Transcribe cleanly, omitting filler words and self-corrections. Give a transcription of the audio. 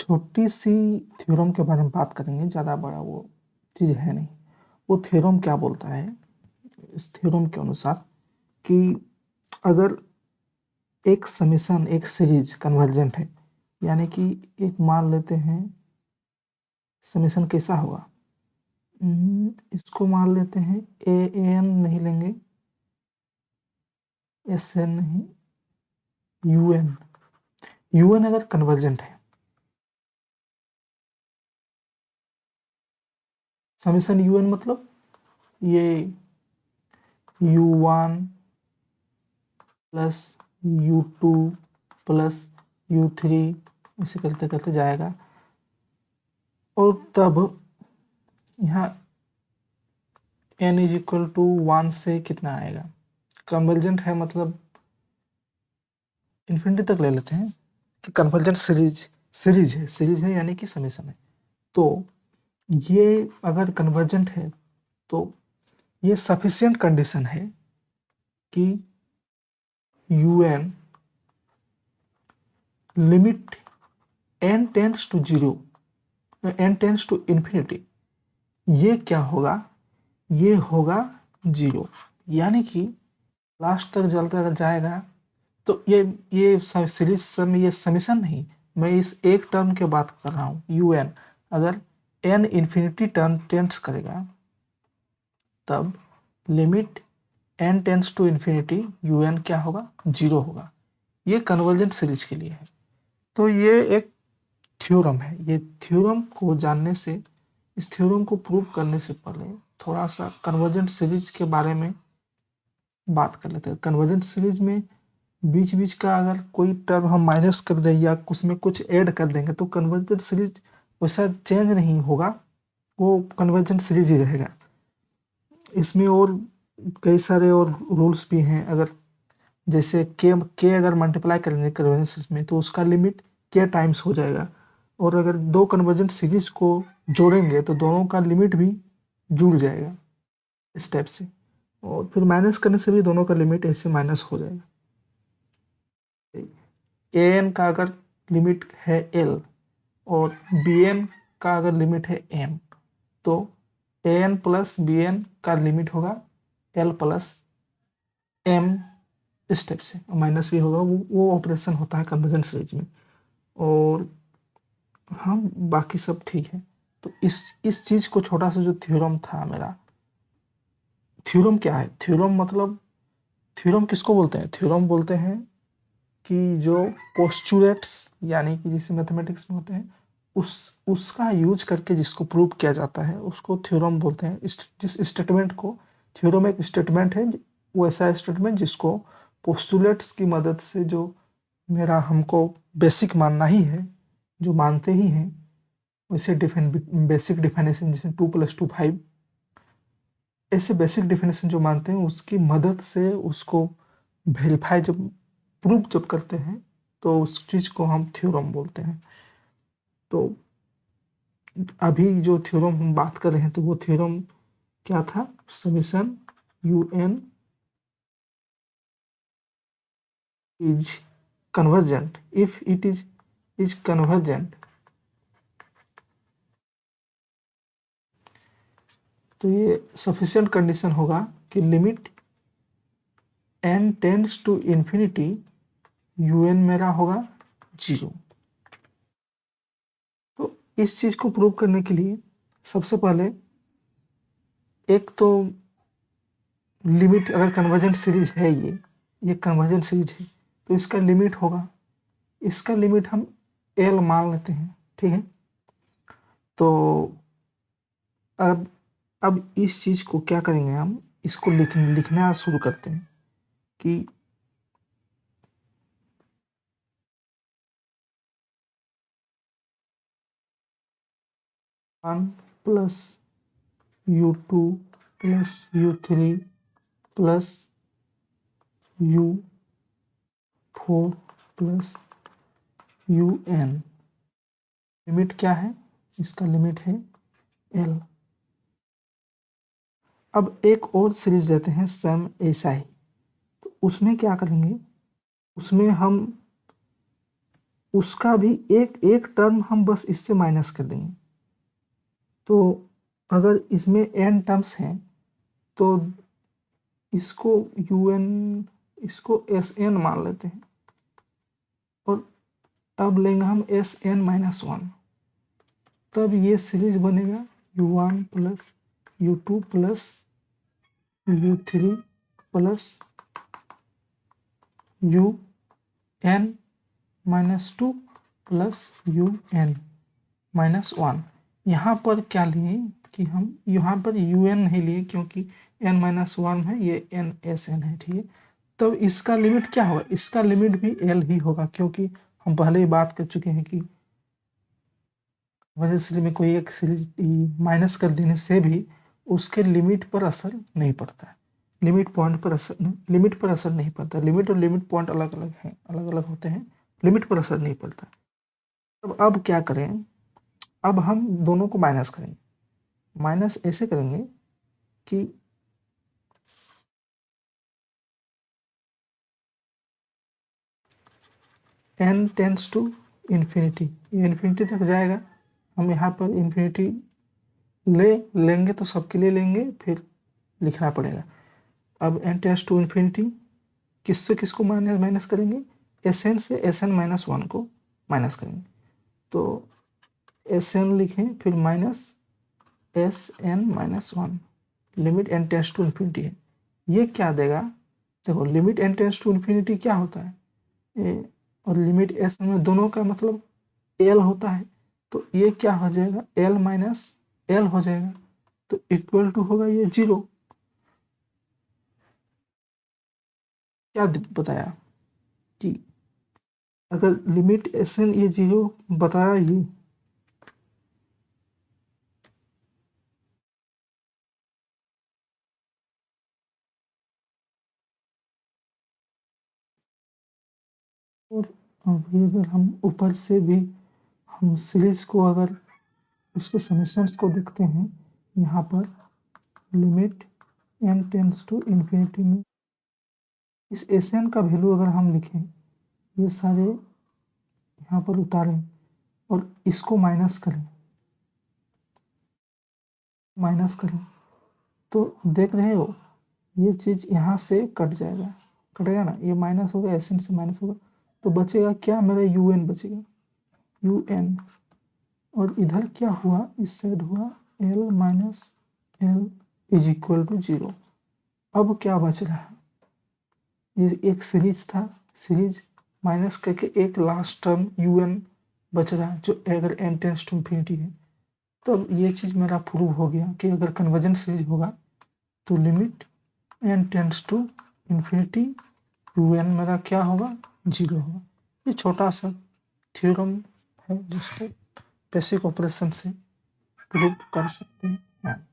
छोटी सी थ्योरम के बारे में बात करेंगे, ज़्यादा बड़ा वो चीज़ है नहीं। वो थ्योरम क्या बोलता है, इस थ्योरम के अनुसार कि अगर एक समीशन, एक सीरीज कन्वर्जेंट है, यानी कि एक मान लेते हैं समीशन कैसा होगा, इसको मान लेते हैं ए एन नहीं लेंगे, एस एन नहीं, यूएन। यूएन अगर कन्वर्जेंट है, समीशन यूएन मतलब ये U1 plus U2 plus U3 ऐसे करते करते जाएगा, और तब यहाँ n इज इक्वल टू 1 से कितना आएगा, कन्वर्जेंट है मतलब इन्फिनिटी तक ले लेते हैं कि कन्वर्जेंट सीरीज है यानी कि समीशन है। तो ये अगर कन्वर्जेंट है तो ये सफिशिएंट कंडीशन है कि UN limit n tends to 0, n tends to infinity, ये क्या होगा, ये होगा 0, यानी कि लास्ट तक जलता अगर जाएगा तो ये सीरीज में ये समीशन नहीं, मैं इस एक टर्म के बात कर रहा हूँ UN। अगर n इन्फिनिटी टर्म टेंड्स करेगा तब limit n tends to infinity UN क्या होगा, 0 होगा। ये कन्वर्जेंट सीरीज के लिए है। तो ये एक थ्योरम है। ये थ्योरम को जानने से, इस थ्योरम को प्रूव करने से पहले थोड़ा सा कन्वर्जेंट सीरीज के बारे में बात कर लेते हैं। कन्वर्जेंट सीरीज में बीच बीच का अगर कोई टर्म हम माइनस कर दें या उसमें कुछ ऐड कर देंगे तो कन्वर्जेंट सीरीज वैसा चेंज नहीं होगा, वो कन्वर्जेंट सीरीज ही रहेगा। इसमें और कई सारे और रूल्स भी हैं। अगर जैसे के अगर मल्टीप्लाई करेंगे कन्वर्जेंट सीरीज में तो उसका लिमिट के टाइम्स हो जाएगा, और अगर दो कन्वर्जेंट सीरीज को जोड़ेंगे तो दोनों का लिमिट भी जुड़ जाएगा इस टाइप से, और फिर माइनस करने से भी दोनों का लिमिट ऐसे माइनस हो जाएगा। an का अगर लिमिट है l और bn का अगर लिमिट है m, तो an प्लस bn का लिमिट होगा l प्लस m, स्टेप से माइनस भी होगा। वो ऑपरेशन होता है कन्वर्जेंट सीरीज में, और हाँ बाकी सब ठीक है। तो इस चीज को, छोटा सा जो थ्योरम था मेरा, थ्योरम क्या है, थ्योरम मतलब, थ्योरम किसको बोलते हैं, थ्योरम बोलते हैं कि जो पोस्टुलेट्स यानी कि जैसे मैथमेटिक्स में होते हैं उसका यूज करके जिसको प्रूव किया जाता है उसको थ्योरम बोलते हैं। जिस स्टेटमेंट को, थ्योरम एक स्टेटमेंट है, वो ऐसा स्टेटमेंट जिसको पोस्टुलेट्स की मदद से, जो मेरा हमको बेसिक मानना ही है, जो मानते ही हैं वैसे बेसिक डिफिनेशन जैसे 2 + 2 5, ऐसे बेसिक डिफिनेशन जो मानते हैं उसकी मदद से उसको वेरीफाई जब प्रूफ जब करते हैं तो उस चीज़ को हम थ्योरम बोलते हैं। तो अभी जो थ्योरम हम बात कर रहे हैं तो वो थ्योरम क्या था, summation UN is convergent if it is convergent. तो ये सफिशिएंट कंडीशन होगा कि limit n tends to infinity UN मेरा होगा 0। तो इस चीज को प्रूव करने के लिए सबसे पहले एक तो लिमिट, अगर कन्वर्जेंट सीरीज है ये कन्वर्जेंट सीरीज है तो इसका लिमिट होगा, इसका लिमिट हम L मान लेते हैं, ठीक है। तो अब इस चीज को क्या करेंगे, हम इसको लिखना शुरू करते हैं कि one plus U2 plus U3 plus U4 plus UN। Limit क्या है, इसका लिमिट है L। अब एक और सीरीज लेते हैं सेम ऐसा ही, तो उसमें क्या करेंगे, उसमें हम उसका भी एक एक टर्म हम बस इससे माइनस कर देंगे। तो अगर इसमें n टर्म्स हैं तो इसको un, इसको Sn मान लेते हैं और अब लेंगे हम Sn-1, तब ये सीरीज बनेगा u1 plus u2 plus u3 plus un-2 plus un-1। यहाँ पर क्या लिए कि हम यहाँ पर un नहीं लिए क्योंकि n-1 है, ये n-Sn है, ठीक है। तब इसका लिमिट क्या होगा, इसका लिमिट भी l ही होगा, क्योंकि हम पहले ही बात कर चुके हैं कि वजह सीरीज में कोई एक सीरीज माइनस कर देने से भी उसके लिमिट पर असर नहीं पड़ता है, लिमिट पॉइंट पर असर नहीं पड़ता। लिमिट और लिमिट पॉइंट अलग अलग हैं, अलग अलग होते हैं, लिमिट पर असर नहीं पड़ता। अब क्या करें, अब हम दोनों को माइनस करेंगे। माइनस ऐसे करेंगे कि n टेंड्स टू इन्फिनिटी, ये इन्फिनिटी तक जाएगा। हम यहाँ पर इन्फिनिटी लेंगे तो सबके लिए लेंगे, फिर लिखना पड़ेगा। अब n टेंड्स टू इन्फिनिटी किससे किसको माइनस करेंगे, Sn से Sn-1 को माइनस करेंगे। तो Sn लिखें, फिर minus Sn-1, limit n tends to infinity है। ये क्या देगा, देखो limit n tends to infinity क्या होता है, और लिमिट Sn में दोनों का मतलब l होता है। तो ये क्या हो जाएगा, l माइनस l हो जाएगा, तो इक्वल टू होगा ये 0। क्या बताया कि अगर लिमिट Sn ये 0 बताया ये, और अभी अगर हम ऊपर से भी हम सीरीज को अगर उसके समीकरणों को देखते हैं, यहाँ पर limit n tends to infinity में इस Sn का वैल्यू अगर हम लिखें, ये सारे यहाँ पर उतारें और इसको माइनस करें तो देख रहे हो ये चीज़ यहाँ से कटेगा ना, ये माइनस होगा, Sn से माइनस होगा, तो बचेगा क्या, मेरा un बचेगा, un। और इधर क्या हुआ, इस साइड हुआ l minus l is equal to 0। अब क्या बच रहा है, ये एक सीरीज था, सीरीज माइनस करके एक लास्ट टर्म un बच रहा है, जो अगर n टेंड्स टू इन्फिनिटी है। तो ये चीज़ मेरा प्रूव हो गया कि अगर कन्वर्जेंट सीरीज होगा तो limit n tends to infinity un मेरा क्या होगा, 0 होगा। ये छोटा सा थ्योरम है जिसको बेसिक ऑपरेशन से प्रूव कर सकते हैं।